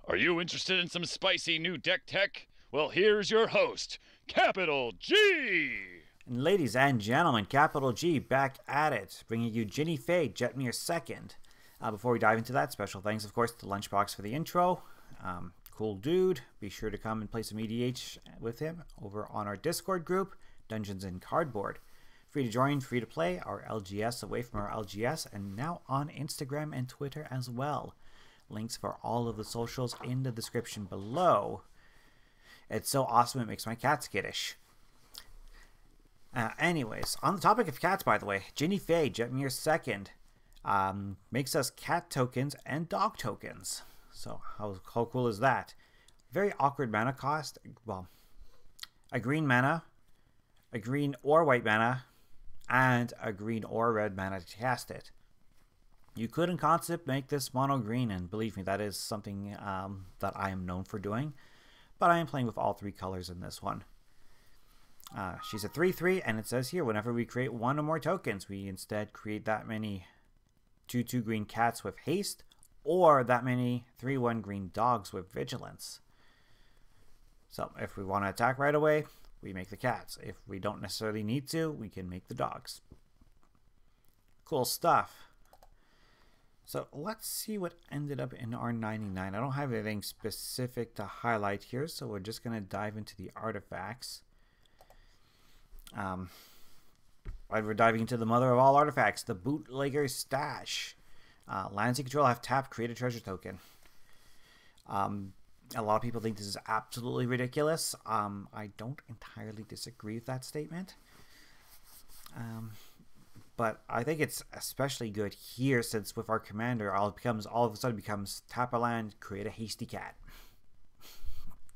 Are you interested in some spicy new deck tech? Well, here's your host, Capital G! And ladies and gentlemen, Capital G back at it, bringing you Jinnie Fay, Jetmir second. Before we dive into that, special thanks, of course, to Lunchbox for the intro. Cool dude. Be sure to come and play some EDH with him over on our Discord group, Dungeons and Cardboard. Free to join, free to play, our LGS away from our LGS, and now on Instagram and Twitter as well. Links for all of the socials in the description below. It's so awesome it makes my cat skittish. Anyways, on the topic of cats, by the way, Jinnie Fay, Jetmir second, makes us cat tokens and dog tokens. So how cool is that? Very awkward mana cost. Well, a green mana, a green or white mana, and a green or red mana to cast it. You could in concept make this mono green, and believe me, that is something that I am known for doing. But I am playing with all three colors in this one. She's a 3/3, and it says here, whenever we create one or more tokens, we instead create that many 2/2 green cats with haste, or that many 3/1 green dogs with vigilance. So if we want to attack right away, we make the cats. If we don't necessarily need to, we can make the dogs. Cool stuff. So let's see what ended up in our 99. I don't have anything specific to highlight here, so we're just going to dive into the artifacts. We're diving into the mother of all artifacts, the Bootlegger's Stash. Lands you control have tapped, create a treasure token. A lot of people think this is absolutely ridiculous. I don't entirely disagree with that statement. But I think it's especially good here, since with our commander, all of a sudden becomes tap a land, create a hasty cat.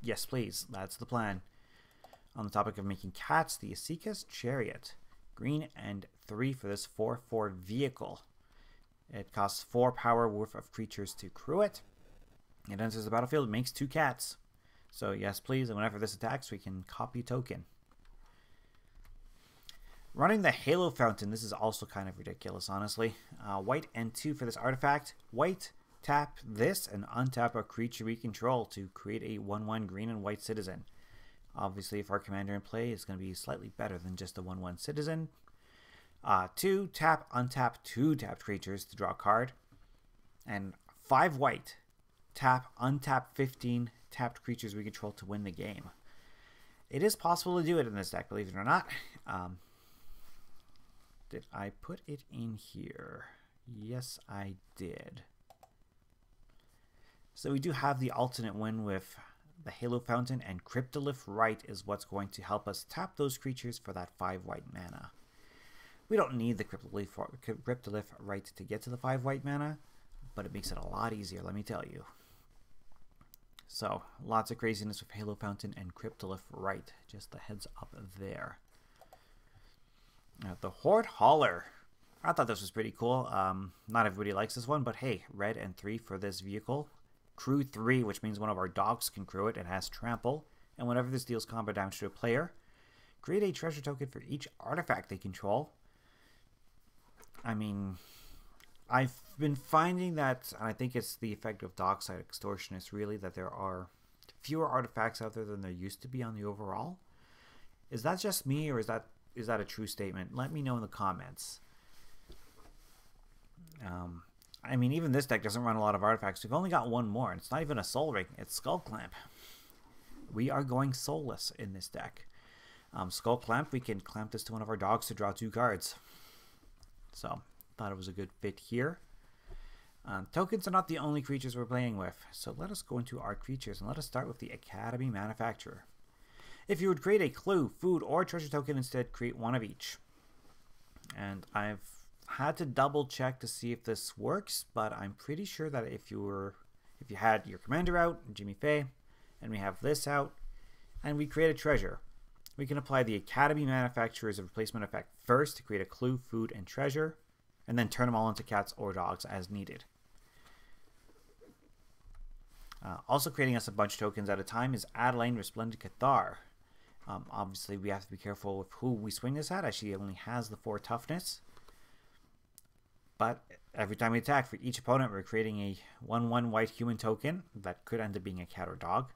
Yes, please. That's the plan. On the topic of making cats, the Asika's Chariot. Green and 3 for this 4/4 vehicle. It costs 4 power worth of creatures to crew it. It enters the battlefield and makes 2 cats. So yes, please, and whenever this attacks, we can copy token. Running the Halo Fountain, this is also kind of ridiculous, honestly. White and 2 for this artifact. White, tap this, and untap a creature we control to create a 1/1 green and white citizen. Obviously, if our commander in play is going to be slightly better than just a 1/1 citizen. 2, tap, untap 2 tapped creatures to draw a card. And 5 white, tap, untap 15 tapped creatures we control to win the game. It is possible to do it in this deck, believe it or not. Did I put it in here? Yes, I did. So we do have the alternate win with the Halo Fountain, and Cryptolith Rite is what's going to help us tap those creatures for that 5 white mana. We don't need the Cryptolith Rite to get to the 5 white mana, but it makes it a lot easier, let me tell you. So, lots of craziness with Halo Fountain and Cryptolith Rite. Just the heads up there. The Hoard Hauler. I thought this was pretty cool. Not everybody likes this one, but hey, red and 3 for this vehicle. Crew 3, which means one of our dogs can crew it and has trample. And whenever this deals combat damage to a player, create a treasure token for each artifact they control. I mean, I've been finding that, and I think it's the effect of Dockside Extortionist really, that there are fewer artifacts out there than there used to be on the overall. Is that just me, or is that a true statement? Let me know in the comments. I mean, even this deck doesn't run a lot of artifacts. We've only got one more, and it's not even a Soul Ring. It's Skull Clamp. We are going soulless in this deck. Skull Clamp, we can clamp this to one of our dogs to draw 2 cards. So, thought it was a good fit here. Tokens are not the only creatures we're playing with, so let us go into our creatures, and let us start with the Academy Manufacturer. If you would create a clue, food, or treasure token, instead create one of each. And I've had to double check to see if this works, but I'm pretty sure that if you had your commander out, Jinnie Fay, and we have this out, and we create a treasure, we can apply the Academy Manufacturer as a replacement effect first to create a clue, food, and treasure, and then turn them all into cats or dogs as needed. Also creating us a bunch of tokens at a time is Adeline Resplendent Cathar. Obviously, we have to be careful with who we swing this at, as she only has the 4 toughness. But every time we attack, for each opponent, we're creating a 1/1 white human token that could end up being a cat or dog,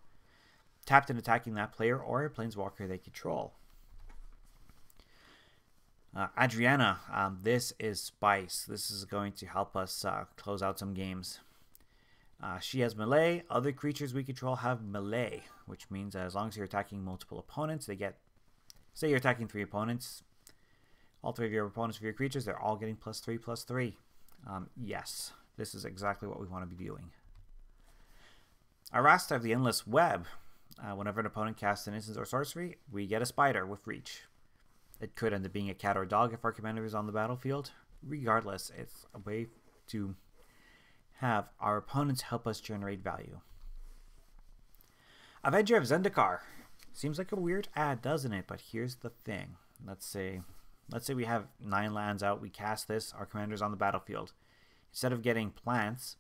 tapped and attacking that player or a planeswalker they control. Adriana, this is Spice. This is going to help us close out some games. She has melee. Other creatures we control have melee, which means that as long as you're attacking multiple opponents, they get... Say you're attacking 3 opponents. All 3 of your opponents for your creatures, they're all getting +3/+3. Yes, this is exactly what we want to be doing. Arasta of the Endless Web. Whenever an opponent casts an instant or sorcery, we get a spider with reach. It could end up being a cat or dog if our commander is on the battlefield. Regardless, it's a way to have our opponents help us generate value. Avenger of Zendikar. Seems like a weird ad, doesn't it? But here's the thing. Let's say we have 9 lands out. We cast this. Our commander's on the battlefield. Instead of getting plants,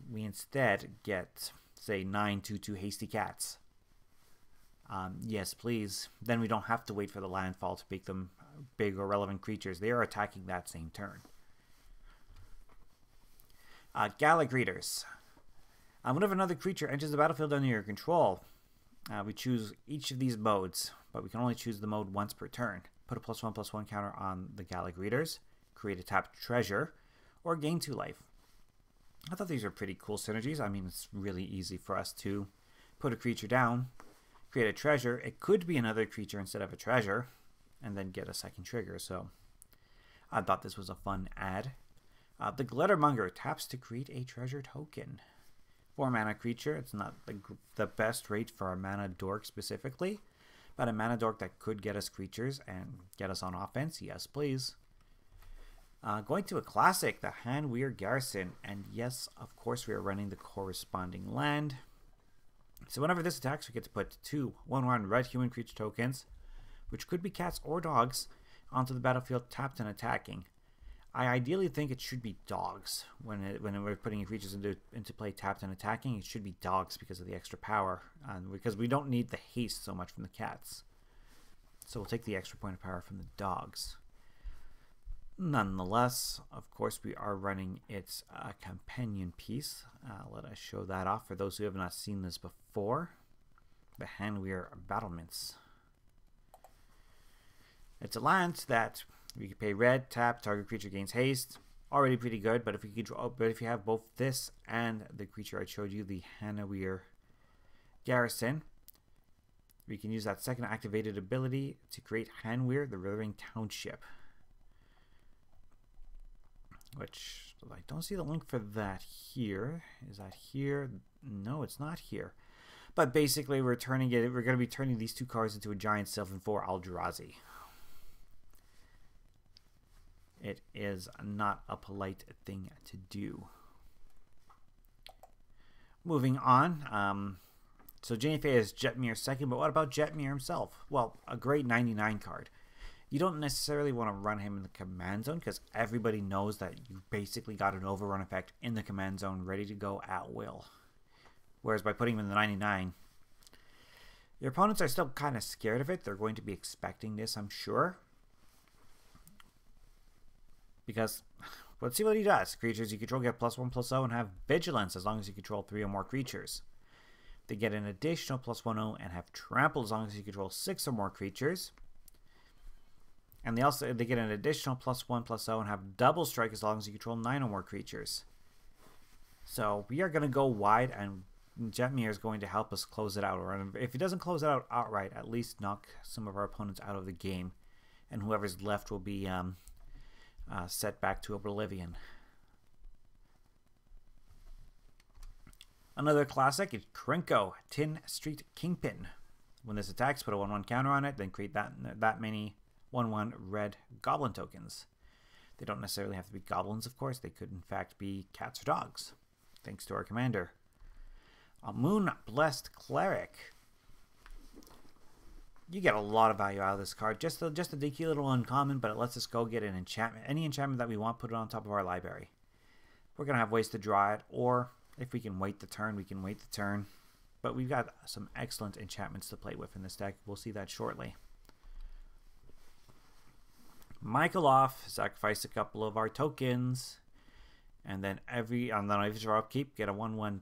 we instead get, say, 9 2/2 hasty cats. Yes, please. Then we don't have to wait for the landfall to make them big or relevant creatures. They are attacking that same turn. Gala Greeters. Whenever another creature enters the battlefield under your control, we choose each of these modes, but we can only choose the mode once per turn. Put a +1/+1 counter on the Gala Greeters, create a tapped treasure, or gain 2 life. I thought these were pretty cool synergies. I mean, it's really easy for us to put a creature down, create a treasure. It could be another creature instead of a treasure, and then get a second trigger. So I thought this was a fun ad. The Glittermonger taps to create a treasure token. 4 mana creature. It's not the best rate for a mana dork specifically, but a mana dork that could get us creatures and get us on offense. Yes, please. Going to a classic, the Handweir Garrison. And yes, of course, we are running the corresponding land. So whenever this attacks, we get to put 2 1/1 red human creature tokens, which could be cats or dogs, onto the battlefield tapped and attacking. I ideally think it should be dogs. When we're putting creatures into play tapped and attacking, it should be dogs because of the extra power. And because we don't need the haste so much from the cats. So we'll take the extra point of power from the dogs. Nonetheless, of course, we are running its companion piece. Let us show that off for those who have not seen this before. The Handweir Battlements. It's a land that we can pay red, tap, target creature gains haste. Already pretty good, but if you have both this and the creature I showed you, the Handweir Garrison, we can use that second activated ability to create Handweir, the Withering Township. Which, I don't see the link for that here. Is that here? No, it's not here. But basically, we're going to be turning these 2 cards into a giant Sylvan for Eldrazi. It is not a polite thing to do. Moving on. So Jinnie Fay is Jetmir second, but what about Jetmir himself? Well, a great 99 card. You don't necessarily want to run him in the command zone because everybody knows that you basically got an overrun effect in the command zone ready to go at will. Whereas by putting him in the 99, your opponents are still kind of scared of it. They're going to be expecting this, I'm sure. Because, let's see what he does. Creatures you control get +1/+0 and have vigilance as long as you control 3 or more creatures. They get an additional +1/0 and have trample as long as you control 6 or more creatures. And they get an additional +1/+0 and have double strike as long as you control 9 or more creatures. So we are going to go wide, and Jetmir is going to help us close it out. Or if he doesn't close it out outright, at least knock some of our opponents out of the game, and whoever's left will be set back to oblivion. Another classic is Krenko, Tin Street Kingpin. When this attacks, put a 1/1 counter on it, then create that many 1/1 red goblin tokens. They don't necessarily have to be goblins, of course. They could, in fact, be cats or dogs, thanks to our commander. A Moon Blessed Cleric. You get a lot of value out of this card. Just a dinky little uncommon, but it lets us go get an enchantment. Any enchantment that we want, put it on top of our library. We're going to have ways to draw it, or if we can wait the turn, we can wait the turn. But we've got some excellent enchantments to play with in this deck. We'll see that shortly. Michael off, sacrifice a couple of our tokens, and then on the Riveters upkeep, get a 1/1.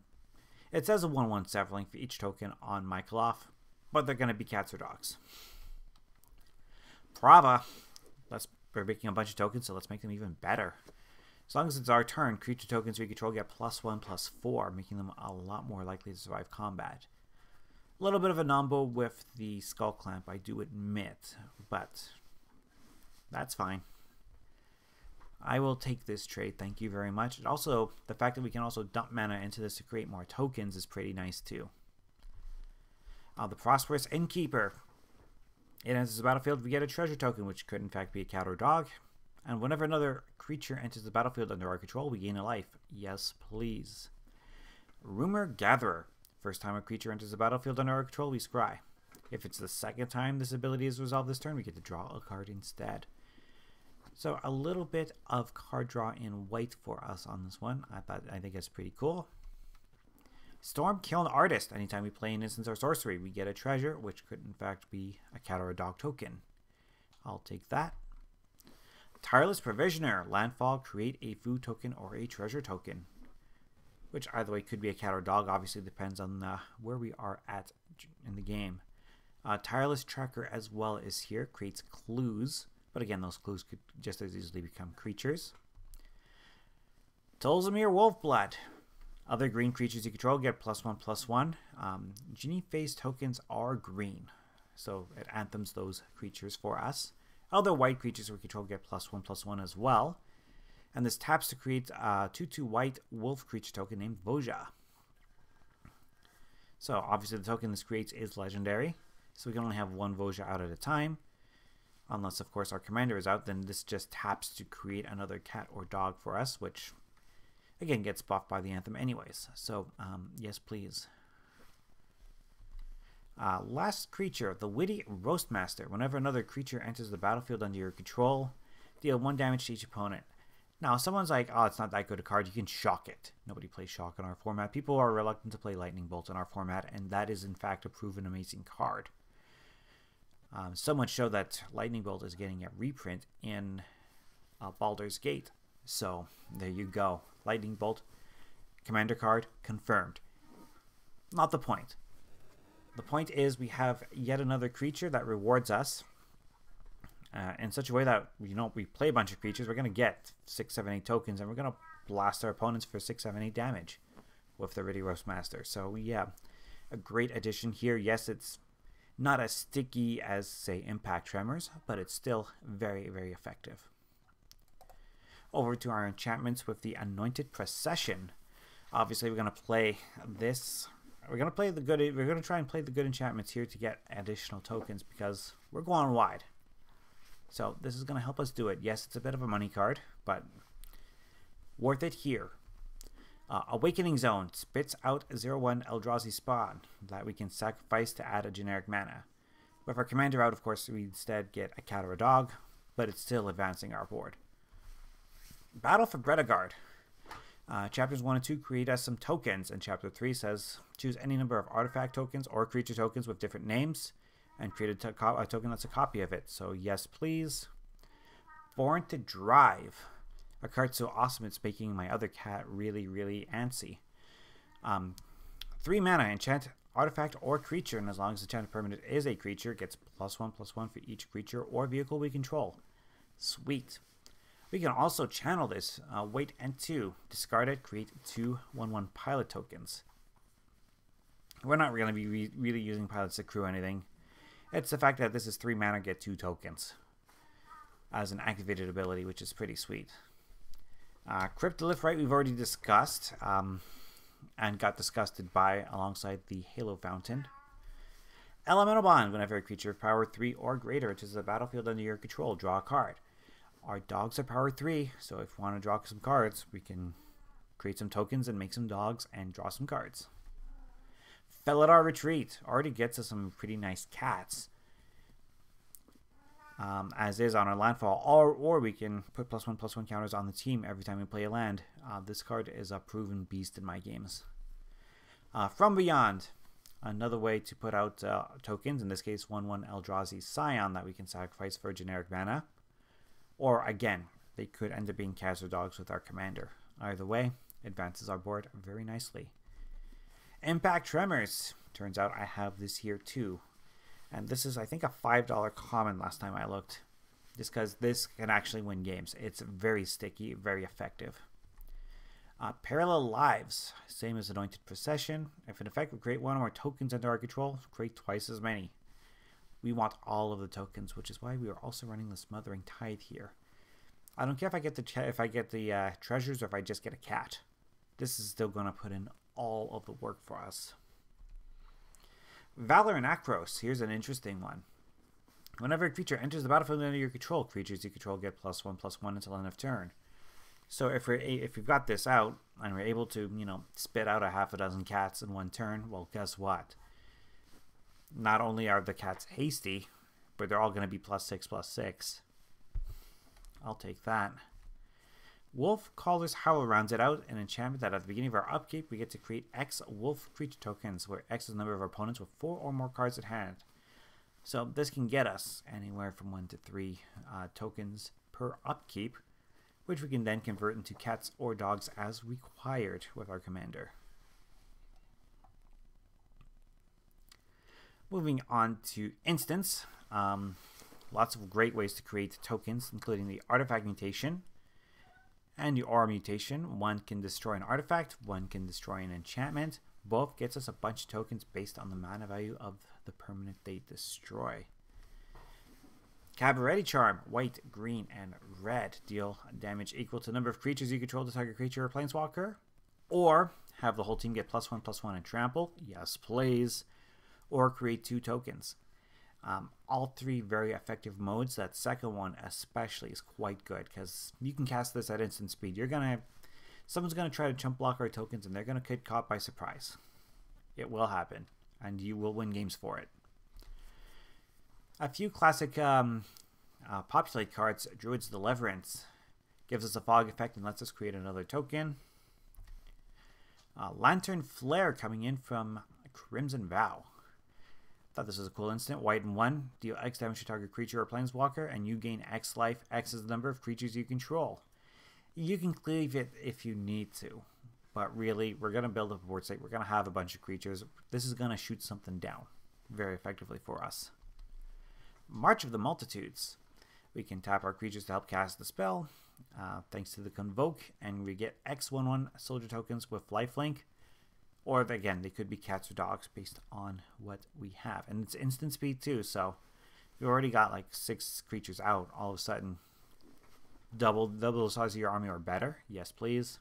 It says a 1/1 several for each token on Michael off, but they're going to be cats or dogs. Prava, we're making a bunch of tokens, so let's make them even better. As long as it's our turn, creature tokens we control get +1/+4, making them a lot more likely to survive combat. A little bit of a nombo with the Skull Clamp, I do admit, but that's fine. I will take this trade, thank you very much. And also, the fact that we can also dump mana into this to create more tokens is pretty nice too. The Prosperous Innkeeper. It enters the battlefield, we get a treasure token, which could in fact be a cat or dog. And whenever another creature enters the battlefield under our control, we gain a life. Yes, please. Rumor Gatherer. First time a creature enters the battlefield under our control, we scry. If it's the second time this ability is resolved this turn, we get to draw a card instead. So a little bit of card draw in white for us on this one. I think that's pretty cool. Stormkiln Artist. Anytime we play an instance or sorcery, we get a treasure, which could in fact be a cat or a dog token. I'll take that. Tireless Provisioner. Landfall, create a food token or a treasure token. Which either way could be a cat or dog. Obviously depends on where we are at in the game. Tireless Tracker as well is here. Creates clues. But again, those clues could just as easily become creatures. Tolzamir Wolfblood. Other green creatures you control get +1/+1. Jinnie Fay's tokens are green, so it anthems those creatures for us. Other white creatures we control get +1/+1 as well. And this taps to create a 2/2 white wolf creature token named Voja. So obviously the token this creates is legendary, so we can only have one Voja out at a time. Unless, of course, our commander is out, then this just taps to create another cat or dog for us, which, again, gets buffed by the anthem anyways. So, yes, please. Last creature, the Witty Roastmaster. Whenever another creature enters the battlefield under your control, deal 1 damage to each opponent. Now, someone's like, oh, it's not that good a card, you can shock it. Nobody plays shock in our format. People are reluctant to play Lightning Bolt in our format, and that is, in fact, a proven amazing card. So much so that Lightning Bolt is getting a reprint in Baldur's Gate. So, there you go. Lightning Bolt, commander card, confirmed. Not the point. The point is we have yet another creature that rewards us in such a way that, we play a bunch of creatures, we're going to get 6, 7, 8 tokens, and we're going to blast our opponents for 6, 7, 8 damage with the Witty Roastmaster. So, yeah, a great addition here. Yes, it's not as sticky as, say, Impact Tremors, but it's still very, very effective. Over to our enchantments with the Anointed Procession. Obviously, we're going to play this. We're going to try and play the good enchantments here to get additional tokens because we're going wide. So this is going to help us do it. Yes, it's a bit of a money card, but worth it here. Awakening Zone spits out 0/1 Eldrazi Spawn that we can sacrifice to add a generic mana. With our commander out, of course, we instead get a cat or a dog, but it's still advancing our board. Battle for Bredagard. Chapters 1 and 2 create us some tokens, and Chapter 3 says choose any number of artifact tokens or creature tokens with different names and create a token that's a copy of it. So yes, please. Born to Drive. A card so awesome it's making my other cat really, really antsy. 3 mana, enchant artifact or creature, and as long as the enchanted permanent is a creature, it gets +1/+1 for each creature or vehicle we control. Sweet. We can also channel this. Wait and 2. Discard it, create 2 1/1 pilot tokens. We're not going to be really using pilots to crew anything. It's the fact that this is 3 mana, get 2 tokens as an activated ability, which is pretty sweet. Cryptolith Rite we've already discussed and got disgusted by alongside the Halo Fountain. Elemental Bond. Whenever a creature of power 3 or greater enters the battlefield under your control, draw a card. Our dogs are power 3, so if we want to draw some cards, we can create some tokens and make some dogs and draw some cards. Felidar Retreat already gets us some pretty nice cats. As is on our landfall, or we can put +1/+1 counters on the team every time we play a land. This card is a proven beast in my games. From Beyond, another way to put out tokens, in this case 1/1 Eldrazi Scion that we can sacrifice for generic mana. Or again, they could end up being cats or dogs with our commander. Either way, advances our board very nicely. Impact Tremors. Turns out I have this here too. And this is, I think, a $5 common last time I looked. Just because this can actually win games. It's very sticky, very effective. Parallel Lives. Same as Anointed Procession. If an effect would create one or more tokens under our control, create twice as many. We want all of the tokens, which is why we are also running the Smothering Tithe here. I don't care if I get the treasures or if I just get a cat. This is still going to put in all of the work for us. Valor and Akros. Here's an interesting one. Whenever a creature enters the battlefield under your control, creatures you control get +1/+1 until end of turn. So if we've got this out and we're able to, spit out a half a dozen cats in one turn, well, guess what? Not only are the cats hasty, but they're all going to be +6/+6. I'll take that. Wolf Caller's Howl rounds it out, an enchantment that at the beginning of our upkeep, we get to create X wolf creature tokens, where X is the number of our opponents with 4 or more cards at hand. So this can get us anywhere from 1 to 3 tokens per upkeep, which we can then convert into cats or dogs as required with our commander. Moving on to instants. Lots of great ways to create tokens, including the Artifact Mutation and the Aura Mutation. One can destroy an artifact, one can destroy an enchantment. Both gets us a bunch of tokens based on the mana value of the permanent they destroy. Cabaret Charm, white, green, and red. Deal damage equal to the number of creatures you control to target creature or planeswalker. Or have the whole team get +1/+1 and trample. Yes, please. Or create 2 tokens. All 3 very effective modes. That second one especially is quite good because you can cast this at instant speed. Someone's going to try to chump block our tokens and they're going to get caught by surprise. It will happen and you will win games for it. A few classic populate cards. Druid's Deliverance gives us a fog effect and lets us create another token. Lantern Flare coming in from Crimson Vow. Thought this was a cool instant. White and 1. Deal X damage to target creature or planeswalker, and you gain X life. X is the number of creatures you control. You can cleave it if you need to, but really, we're going to build up a board state. We're going to have a bunch of creatures. This is going to shoot something down very effectively for us. March of the Multitudes. We can tap our creatures to help cast the spell, thanks to the Convoke, and we get X/1/1 soldier tokens with lifelink. Or, again, they could be cats or dogs based on what we have. And it's instant speed, too, so you already got like 6 creatures out. All of a sudden, double the size of your army or better. Yes, please.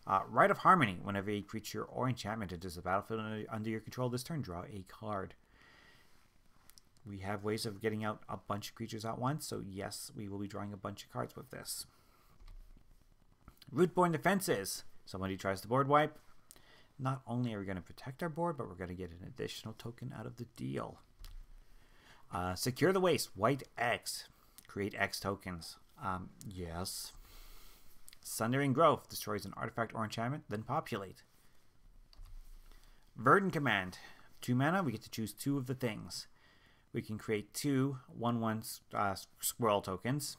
Rite of Harmony. Whenever a creature or enchantment enters the battlefield under your control this turn, draw a card. We have ways of getting out a bunch of creatures at once, so yes, we will be drawing a bunch of cards with this. Rootborn Defenses. Somebody tries to board wipe. Not only are we going to protect our board, but we're going to get an additional token out of the deal. Secure the Waste. White X. Create X tokens. Yes. Sundering Growth. Destroys an artifact or enchantment, then populate. Verdant Command. 2 mana. We get to choose 2 of the things. We can create 2 1/1 squirrel tokens.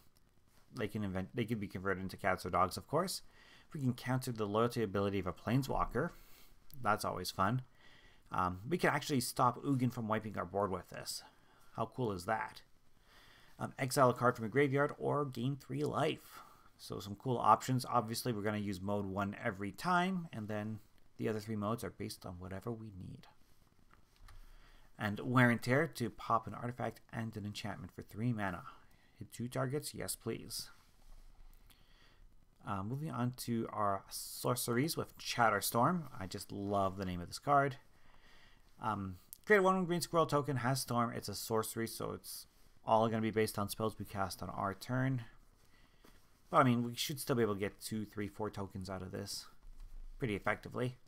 They can be converted into cats or dogs, of course. We can counter the loyalty ability of a planeswalker. That's always fun. We can actually stop Ugin from wiping our board with this. How cool is that? Exile a card from a graveyard or gain 3 life. So some cool options. Obviously, we're going to use mode 1 every time, and then the other 3 modes are based on whatever we need. And Wear and Tear to pop an artifact and an enchantment for 3 mana. Hit 2 targets? Yes, please. Moving on to our sorceries with Chatterstorm. I just love the name of this card. Create a 1/1 green squirrel token, has Storm. It's a sorcery, so it's all going to be based on spells we cast on our turn. But I mean, we should still be able to get 2, 3, 4 tokens out of this pretty effectively.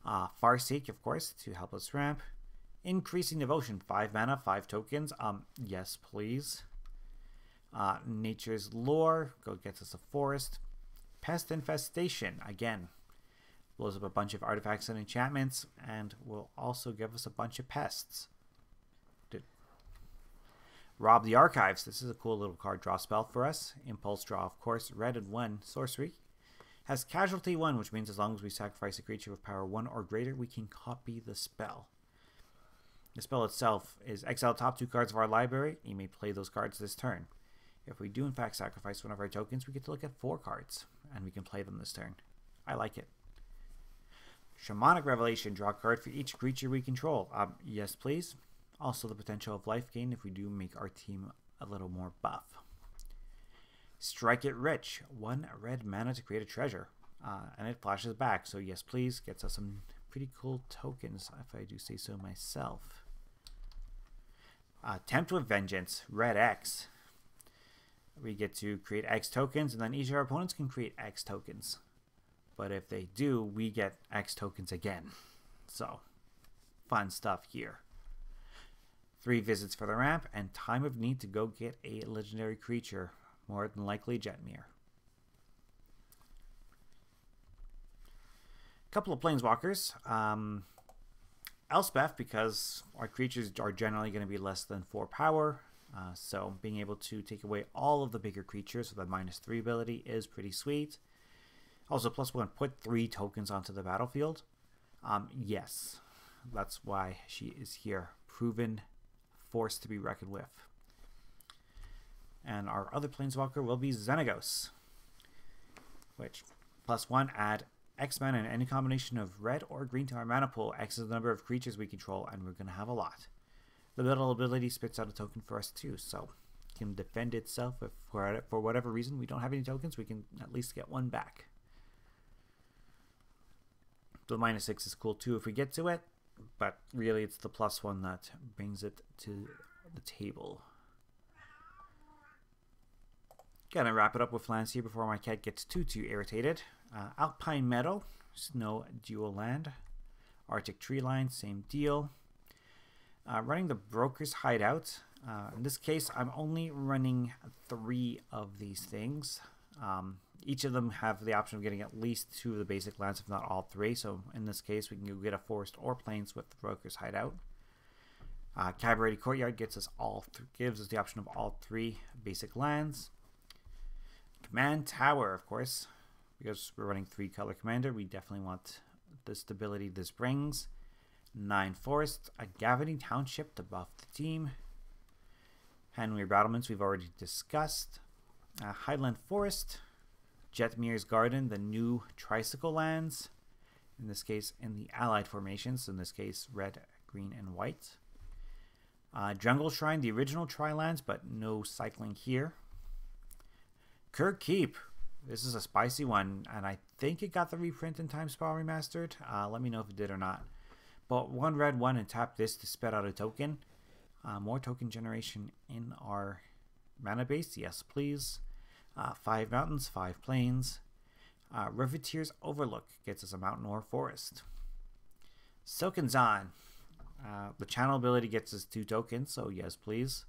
Farseek, of course, to help us ramp. Increasing Devotion, 5 mana, 5 tokens. Yes, please. Nature's Lore, gets us a forest. Pest Infestation, again, blows up a bunch of artifacts and enchantments, and will also give us a bunch of pests. Rob the Archives. This is a cool little card draw spell for us. Impulse draw, of course. Red and 1 sorcery. Has casualty 1, which means as long as we sacrifice a creature with power 1 or greater, we can copy the spell. The spell itself is exile top 2 cards of our library. You may play those cards this turn. If we do in fact sacrifice one of our tokens, we get to look at 4 cards, and we can play them this turn. I like it. Shamanic Revelation. Draw a card for each creature we control. Yes, please. Also the potential of life gain if we do make our team a little more buff. Strike It Rich. 1 red mana to create a treasure. And it flashes back, so yes please. Gets us some pretty cool tokens, if I do say so myself. Tempt with Vengeance. Red X. We get to create X tokens, and then each of our opponents can create X tokens. But if they do, we get X tokens again. So, fun stuff here. 3 visits for the ramp, and time of need to go get a legendary creature. More than likely Jetmir. Couple of Planeswalkers. Elspeth, because our creatures are generally going to be less than 4 power. So being able to take away all of the bigger creatures with a -3 ability is pretty sweet. Also, +1, put 3 tokens onto the battlefield. Yes, that's why she is here. Proven force to be reckoned with. And our other Planeswalker will be Xenagos, which +1, add X mana in any combination of red or green to our mana pool. X is the number of creatures we control, and we're going to have a lot. The middle ability spits out a token for us too, so it can defend itself. If for whatever reason we don't have any tokens, we can at least get 1 back. The -6 is cool too if we get to it, but really it's the +1 that brings it to the table. Gonna wrap it up with lands here before my cat gets too irritated. Alpine Meadow, Snow Dual Land. Arctic Tree Line, same deal. Running the Broker's Hideout. In this case, I'm only running 3 of these things. Each of them have the option of getting at least 2 of the basic lands, if not all 3. So in this case, we can go get a forest or plains with the Broker's Hideout. Cabaret Courtyard gives us the option of all 3 basic lands. Command Tower, of course, because we're running 3-color Commander, we definitely want the stability this brings. 9 forests, a Gavany Township to buff the team. Hanweir Battlements we've already discussed. Highland Forest, Jetmir's Garden, the new Tricycle lands, in this case in the allied formations, in this case red, green, and white. Jungle Shrine, the original Tri-lands, but no cycling here. Kirk Keep, this is a spicy one, and I think it got the reprint in Time Spiral Remastered. Let me know if it did or not. But 1 red, 1, and tap this to spit out a token. More token generation in our mana base, yes please. 5 mountains, 5 plains. Riveters Overlook gets us a mountain or forest. Silken Zahn, the channel ability gets us 2 tokens, so yes please.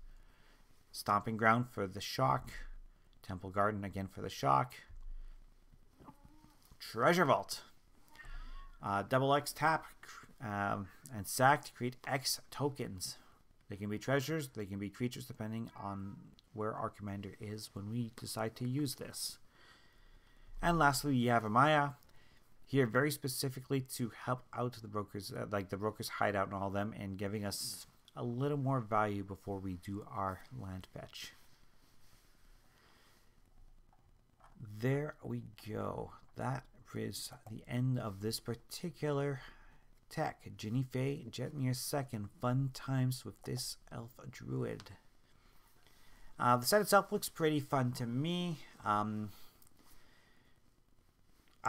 Stomping Ground for the shock. Temple Garden again for the shock. Treasure Vault. Double X tap and sack to create X tokens. They can be treasures, they can be creatures, depending on where our commander is when we decide to use this. And lastly, you have Amaya here very specifically to help out the brokers, like the Broker's Hideout and all of them, and giving us a little more value before we do our land fetch. There we go. That is the end of this particular tech. Jinnie Fay, Jetmir 2nd. Fun times with this elf druid. The set itself looks pretty fun to me. I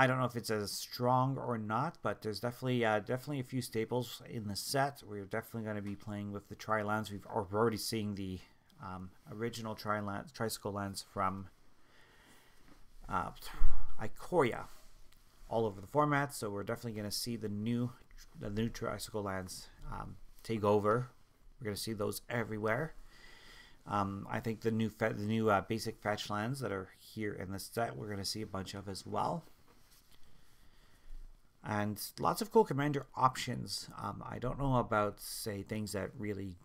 don't know if it's as strong or not, but there's definitely a few staples in the set. We're definitely going to be playing with the Tri-lands. We're already seeing the original Tricycle lands from Ikoria all over the format, so we're definitely going to see the new Tricycle lands take over. We're going to see those everywhere. I think the new basic fetch lands that are here in this set, we're going to see a bunch of as well. And lots of cool commander options. I don't know about, say, things that really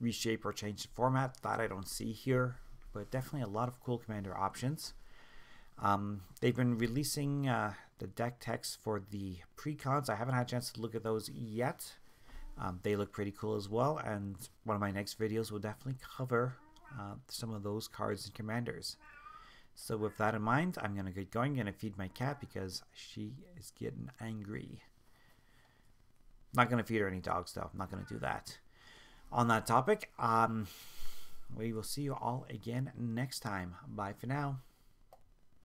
reshape or change the format. That I don't see here, but definitely a lot of cool commander options. They've been releasing the deck text for the precons. I haven't had a chance to look at those yet. They look pretty cool as well, and one of my next videos will definitely cover some of those cards and commanders. So with that in mind, I'm going to get going. I'm going to feed my cat because she is getting angry. Not going to feed her any dogs though. I'm not going to do that. On that topic, we will see you all again next time. Bye for now.